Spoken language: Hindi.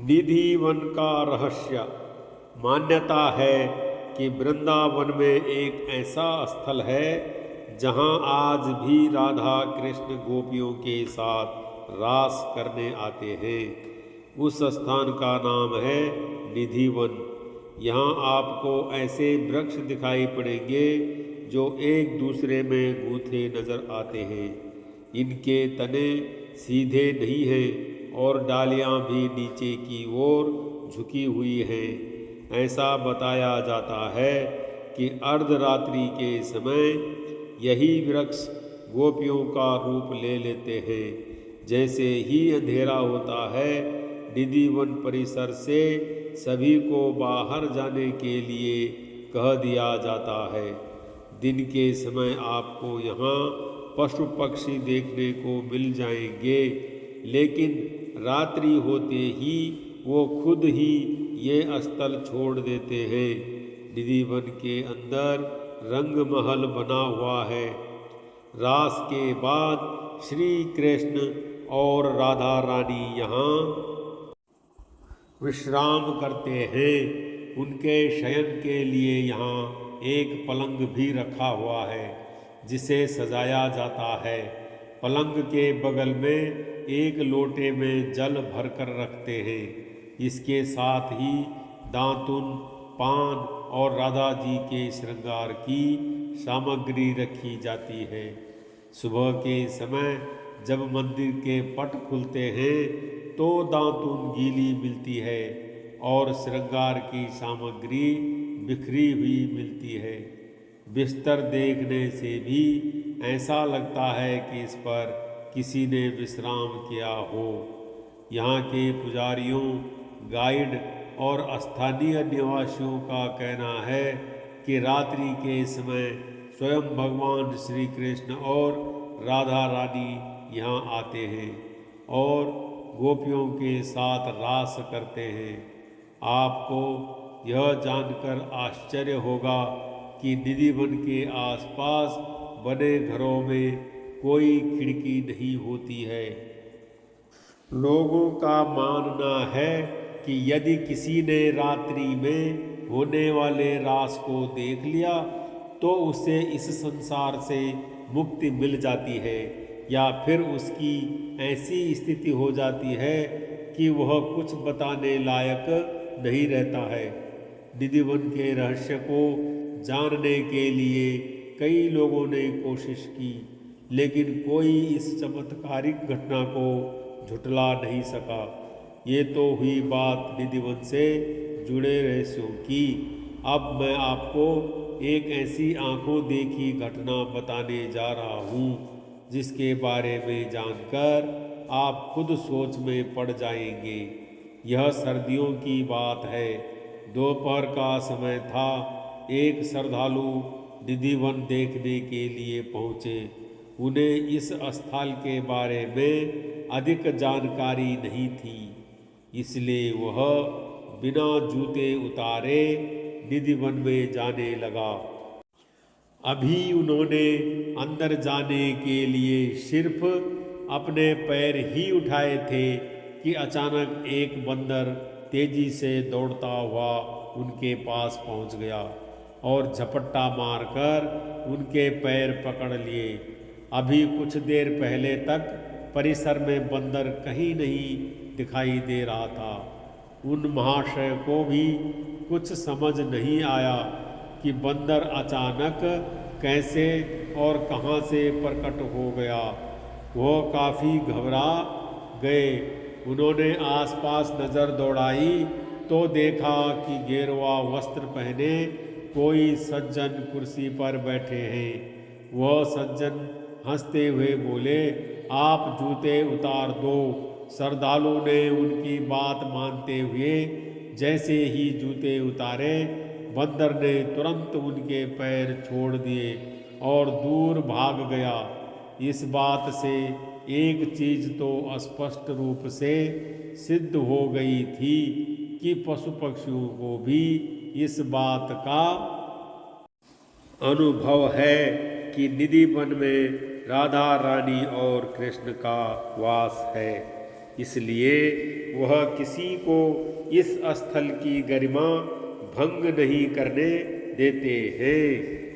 निधि वन का रहस्य। मान्यता है कि वृंदावन में एक ऐसा स्थल है जहां आज भी राधा कृष्ण गोपियों के साथ रास करने आते हैं। उस स्थान का नाम है निधि वन। यहाँ आपको ऐसे वृक्ष दिखाई पड़ेंगे जो एक दूसरे में गूंथे नजर आते हैं। इनके तने सीधे नहीं हैं और डालियाँ भी नीचे की ओर झुकी हुई हैं। ऐसा बताया जाता है कि अर्धरात्रि के समय यही वृक्ष गोपियों का रूप ले लेते हैं। जैसे ही अंधेरा होता है, निधि वन परिसर से सभी को बाहर जाने के लिए कह दिया जाता है। दिन के समय आपको यहाँ पशु पक्षी देखने को मिल जाएंगे, लेकिन रात्रि होते ही वो खुद ही ये स्थल छोड़ देते हैं। निधि वन के अंदर रंग महल बना हुआ है। रास के बाद श्री कृष्ण और राधा रानी यहाँ विश्राम करते हैं। उनके शयन के लिए यहाँ एक पलंग भी रखा हुआ है जिसे सजाया जाता है। पलंग के बगल में एक लोटे में जल भरकर रखते हैं। इसके साथ ही दातुन, पान और राधा जी के श्रृंगार की सामग्री रखी जाती है। सुबह के समय जब मंदिर के पट खुलते हैं तो दातुन गीली मिलती है और श्रृंगार की सामग्री बिखरी हुई मिलती है। बिस्तर देखने से भी ऐसा लगता है कि इस पर किसी ने विश्राम किया हो। यहाँ के पुजारियों, गाइड और स्थानीय निवासियों का कहना है कि रात्रि के समय स्वयं भगवान श्री कृष्ण और राधा रानी यहाँ आते हैं और गोपियों के साथ रास करते हैं। आपको यह जानकर आश्चर्य होगा कि निधि वन के आसपास बने घरों में कोई खिड़की नहीं होती है। लोगों का मानना है कि यदि किसी ने रात्रि में होने वाले रास को देख लिया तो उसे इस संसार से मुक्ति मिल जाती है, या फिर उसकी ऐसी स्थिति हो जाती है कि वह कुछ बताने लायक नहीं रहता है। निधि वन के रहस्य को जानने के लिए कई लोगों ने कोशिश की, लेकिन कोई इस चमत्कारिक घटना को झुठला नहीं सका। ये तो हुई बात निधि वन से जुड़े रहस्यों की। अब मैं आपको एक ऐसी आंखों देखी घटना बताने जा रहा हूँ जिसके बारे में जानकर आप खुद सोच में पड़ जाएंगे। यह सर्दियों की बात है। दोपहर का समय था। एक श्रद्धालु निधि वन देखने के लिए पहुँचे। उन्हें इस स्थल के बारे में अधिक जानकारी नहीं थी, इसलिए वह बिना जूते उतारे निधि वन में जाने लगा। अभी उन्होंने अंदर जाने के लिए सिर्फ अपने पैर ही उठाए थे कि अचानक एक बंदर तेजी से दौड़ता हुआ उनके पास पहुंच गया और झपट्टा मारकर उनके पैर पकड़ लिए। अभी कुछ देर पहले तक परिसर में बंदर कहीं नहीं दिखाई दे रहा था। उन महाशय को भी कुछ समझ नहीं आया कि बंदर अचानक कैसे और कहाँ से प्रकट हो गया। वो काफ़ी घबरा गए। उन्होंने आसपास नज़र दौड़ाई तो देखा कि गेरुआ वस्त्र पहने कोई सज्जन कुर्सी पर बैठे हैं। वह सज्जन हंसते हुए बोले, आप जूते उतार दो। श्रद्धालु ने उनकी बात मानते हुए जैसे ही जूते उतारे, बंदर ने तुरंत उनके पैर छोड़ दिए और दूर भाग गया। इस बात से एक चीज तो स्पष्ट रूप से सिद्ध हो गई थी कि पशु पक्षियों को भी इस बात का अनुभव है कि निधि वन में राधा रानी और कृष्ण का वास है। इसलिए वह किसी को इस स्थल की गरिमा भंग नहीं करने देते हैं।